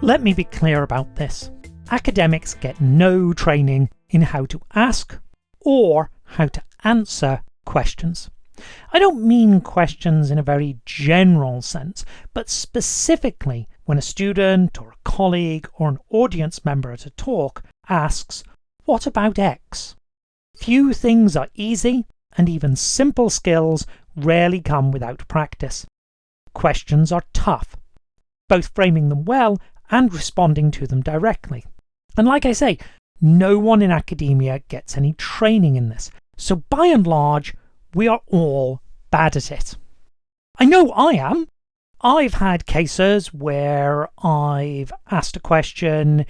Let me be clear about this. Academics get no training in how to ask or how to answer questions. I don't mean questions in a very general sense, but specifically when a student or a colleague or an audience member at a talk asks, "What about X?" Few things are easy, and even simple skills rarely come without practice. Questions are tough, both framing them well and responding to them directly. And like I say, no one in academia gets any training in this, so by and large, we are all bad at it. I know I am. I've had cases where I've asked a question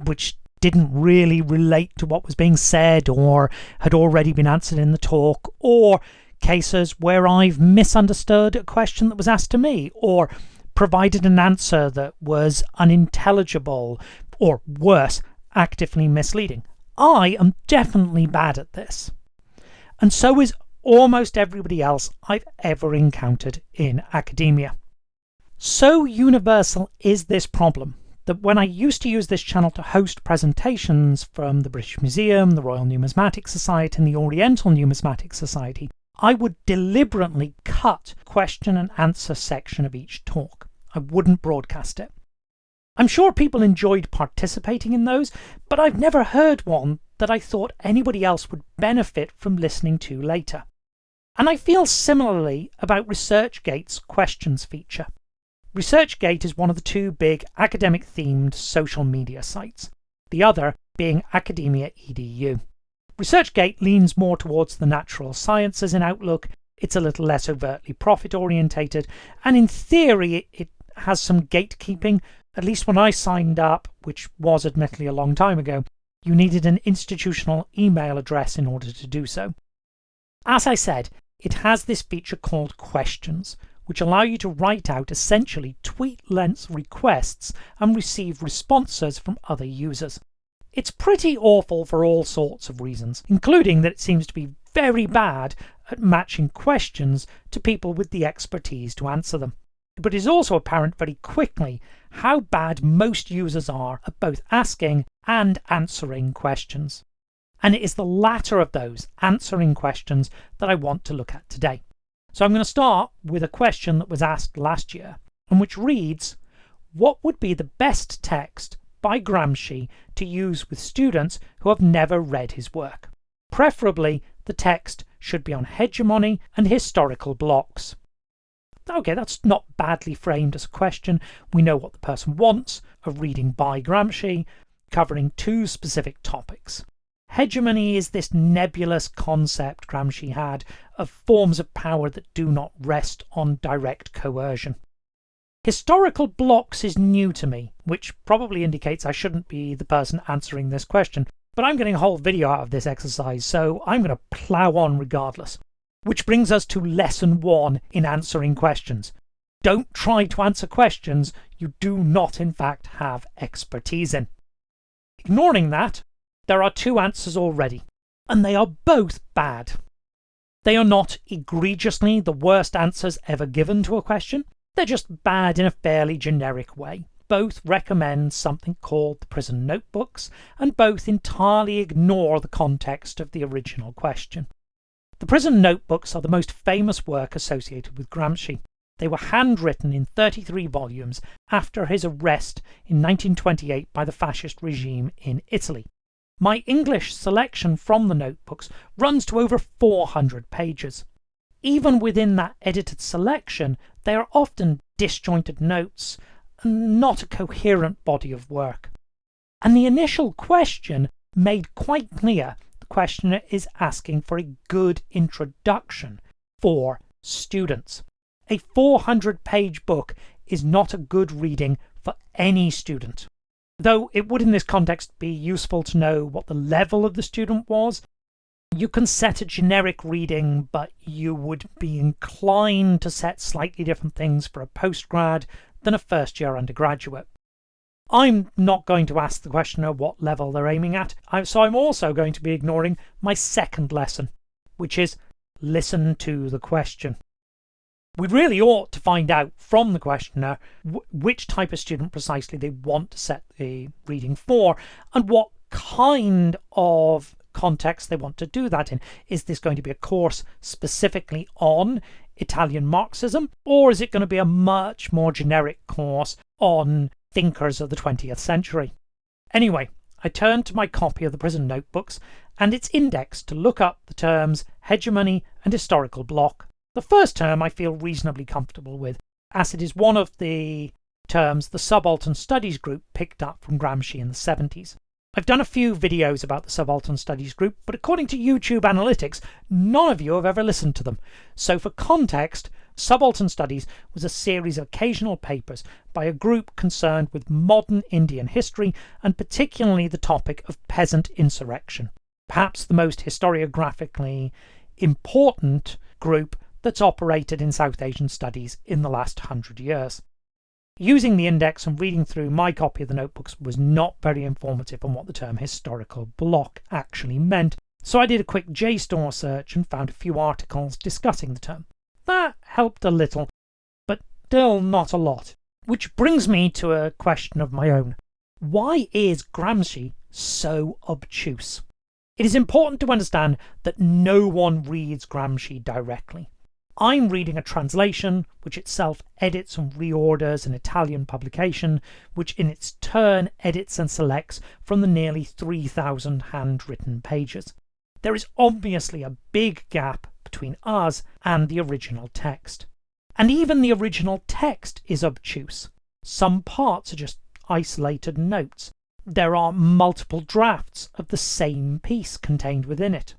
which didn't really relate to what was being said or had already been answered in the talk, or cases where I've misunderstood a question that was asked to me, or provided an answer that was unintelligible, or worse, actively misleading. I am definitely bad at this. And so is almost everybody else I've ever encountered in academia. So universal is this problem that when I used to use this channel to host presentations from the British Museum, the Royal Numismatic Society and the Oriental Numismatic Society, I would deliberately cut question and answer section of each talk. I wouldn't broadcast it. I'm sure people enjoyed participating in those, but I've never heard one that I thought anybody else would benefit from listening to later. And I feel similarly about ResearchGate's questions feature. ResearchGate is one of the two big academic-themed social media sites, the other being Academia EDU. ResearchGate leans more towards the natural sciences in outlook, it's a little less overtly profit-orientated, and in theory it has some gatekeeping. At least when I signed up, which was admittedly a long time ago, you needed an institutional email address in order to do so. As I said, it has this feature called Questions, which allow you to write out essentially tweet-length requests and receive responses from other users. It's pretty awful for all sorts of reasons, including that it seems to be very bad at matching questions to people with the expertise to answer them. But it is also apparent very quickly how bad most users are at both asking and answering questions. And it is the latter of those, answering questions, that I want to look at today. So I'm going to start with a question that was asked last year, and which reads, what would be the best text by Gramsci to use with students who have never read his work? Preferably, the text should be on hegemony and historical blocks. Okay, that's not badly framed as a question. We know what the person wants, a reading by Gramsci, covering two specific topics. Hegemony is this nebulous concept Gramsci had of forms of power that do not rest on direct coercion. Historical blocks is new to me, which probably indicates I shouldn't be the person answering this question, but I'm getting a whole video out of this exercise, so I'm going to plough on regardless. Which brings us to lesson 1 in answering questions. Don't try to answer questions you do not in fact have expertise in. Ignoring that, there are two answers already, and they are both bad. They are not egregiously the worst answers ever given to a question, they're just bad in a fairly generic way. Both recommend something called the prison notebooks, and both entirely ignore the context of the original question. The prison notebooks are the most famous work associated with Gramsci. They were handwritten in 33 volumes after his arrest in 1928 by the fascist regime in Italy. My English selection from the notebooks runs to over 400 pages. Even within that edited selection, they are often disjointed notes, and not a coherent body of work. And the initial question made quite clear the questioner is asking for a good introduction for students. A 400-page book is not a good reading for any student. Though it would in this context be useful to know what the level of the student was. You can set a generic reading, but you would be inclined to set slightly different things for a postgrad than a first-year undergraduate. I'm not going to ask the questioner what level they're aiming at, so I'm also going to be ignoring my second lesson, which is listen to the question. We really ought to find out from the questioner which type of student precisely they want to set the reading for, and what kind of context they want to do that in. Is this going to be a course specifically on Italian Marxism, or is it going to be a much more generic course on thinkers of the 20th century? Anyway, I turned to my copy of the prison notebooks and its index to look up the terms hegemony and historical bloc. The first term I feel reasonably comfortable with, as it is one of the terms the subaltern studies group picked up from Gramsci in the 70s. I've done a few videos about the subaltern studies group, but according to YouTube analytics, none of you have ever listened to them. So for context, subaltern studies was a series of occasional papers by a group concerned with modern Indian history, and particularly the topic of peasant insurrection. Perhaps the most historiographically important group that's operated in South Asian studies in the last 100 years. Using the index and reading through my copy of the notebooks was not very informative on what the term historical bloc actually meant, so I did a quick JSTOR search and found a few articles discussing the term. That helped a little, but still not a lot. Which brings me to a question of my own. Why is Gramsci so obtuse? It is important to understand that no one reads Gramsci directly. I'm reading a translation, which itself edits and reorders an Italian publication, which in its turn edits and selects from the nearly 3,000 handwritten pages. There is obviously a big gap between us and the original text. And even the original text is obtuse. Some parts are just isolated notes. There are multiple drafts of the same piece contained within it.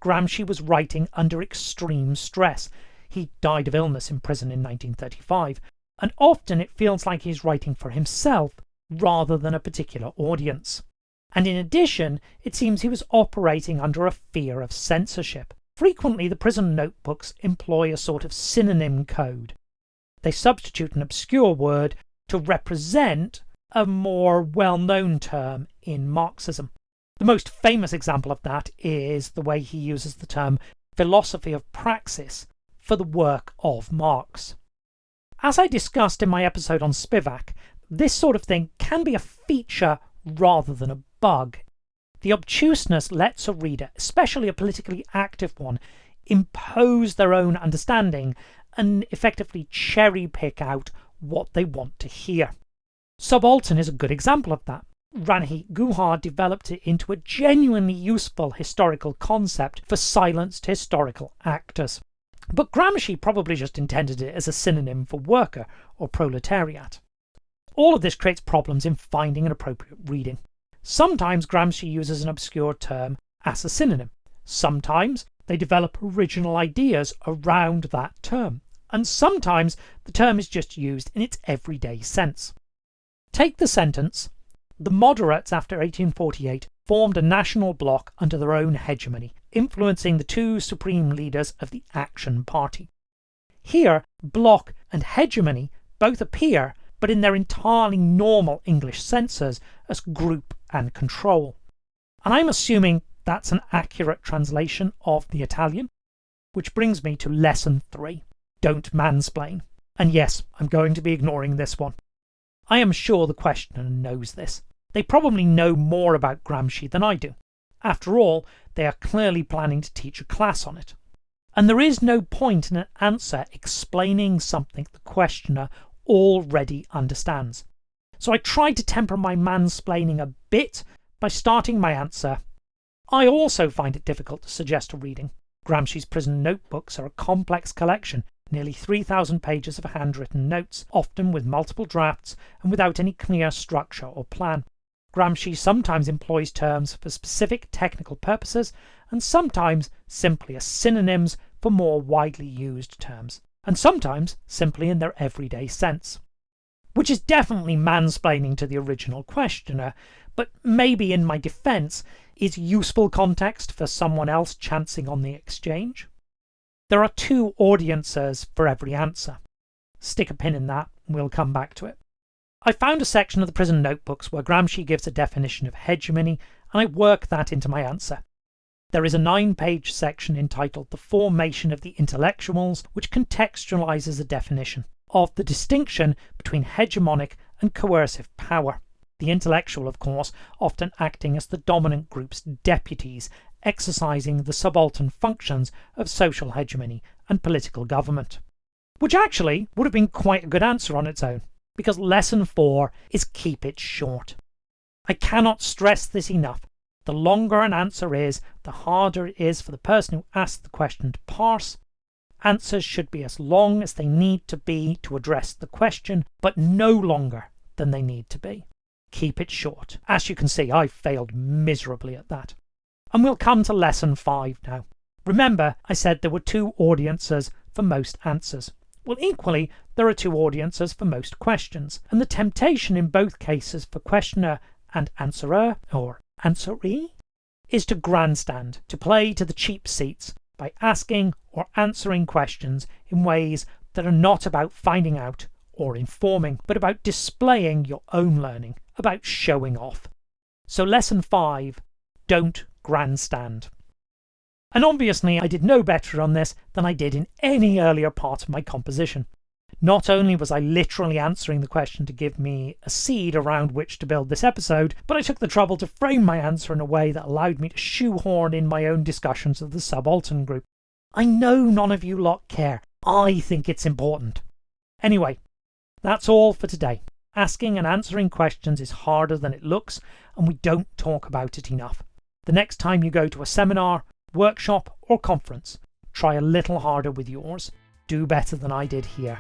Gramsci was writing under extreme stress. He died of illness in prison in 1935, and often it feels like he's writing for himself rather than a particular audience. And in addition, it seems he was operating under a fear of censorship. Frequently, the prison notebooks employ a sort of synonym code. They substitute an obscure word to represent a more well-known term in Marxism. The most famous example of that is the way he uses the term philosophy of praxis for the work of Marx. As I discussed in my episode on Spivak, this sort of thing can be a feature rather than a bug. The obtuseness lets a reader, especially a politically active one, impose their own understanding and effectively cherry-pick out what they want to hear. Subaltern is a good example of that. Ranjit Guha developed it into a genuinely useful historical concept for silenced historical actors. But Gramsci probably just intended it as a synonym for worker or proletariat. All of this creates problems in finding an appropriate reading. Sometimes Gramsci uses an obscure term as a synonym. Sometimes they develop original ideas around that term. And sometimes the term is just used in its everyday sense. Take the sentence, "The moderates after 1848 formed a national bloc under their own hegemony, influencing the two supreme leaders of the Action Party." Here, bloc and hegemony both appear, but in their entirely normal English senses, as group and control. And I'm assuming that's an accurate translation of the Italian, which brings me to lesson 3. Don't mansplain. And yes, I'm going to be ignoring this one. I am sure the questioner knows this. They probably know more about Gramsci than I do. After all, they are clearly planning to teach a class on it. And there is no point in an answer explaining something the questioner already understands. So I tried to temper my mansplaining a bit by starting my answer. I also find it difficult to suggest a reading. Gramsci's prison notebooks are a complex collection, nearly 3,000 pages of handwritten notes, often with multiple drafts and without any clear structure or plan. Gramsci sometimes employs terms for specific technical purposes and sometimes simply as synonyms for more widely used terms, and sometimes simply in their everyday sense. Which is definitely mansplaining to the original questioner, but maybe in my defence is useful context for someone else chancing on the exchange. There are 2 audiences for every answer. Stick a pin in that, and we'll come back to it. I found a section of the prison notebooks where Gramsci gives a definition of hegemony, and I work that into my answer. There is a 9-page section entitled The Formation of the Intellectuals, which contextualizes a definition of the distinction between hegemonic and coercive power. The intellectual, of course, often acting as the dominant group's deputies, exercising the subaltern functions of social hegemony and political government. Which actually would have been quite a good answer on its own, because lesson 4 is keep it short. I cannot stress this enough. The longer an answer is, the harder it is for the person who asked the question to parse. Answers should be as long as they need to be to address the question, but no longer than they need to be. Keep it short. As you can see, I failed miserably at that. And we'll come to lesson 5 now. Remember, I said there were 2 audiences for most answers. Well, equally, there are 2 audiences for most questions, and the temptation in both cases for questioner and answerer, or answeree, is to grandstand, to play to the cheap seats by asking or answering questions in ways that are not about finding out or informing, but about displaying your own learning, about showing off. So lesson 5, don't grandstand. And obviously I did no better on this than I did in any earlier part of my composition. Not only was I literally answering the question to give me a seed around which to build this episode, but I took the trouble to frame my answer in a way that allowed me to shoehorn in my own discussions of the subaltern group. I know none of you lot care. I think it's important. Anyway, that's all for today. Asking and answering questions is harder than it looks, and we don't talk about it enough. The next time you go to a seminar, workshop, or conference, try a little harder with yours. Do better than I did here.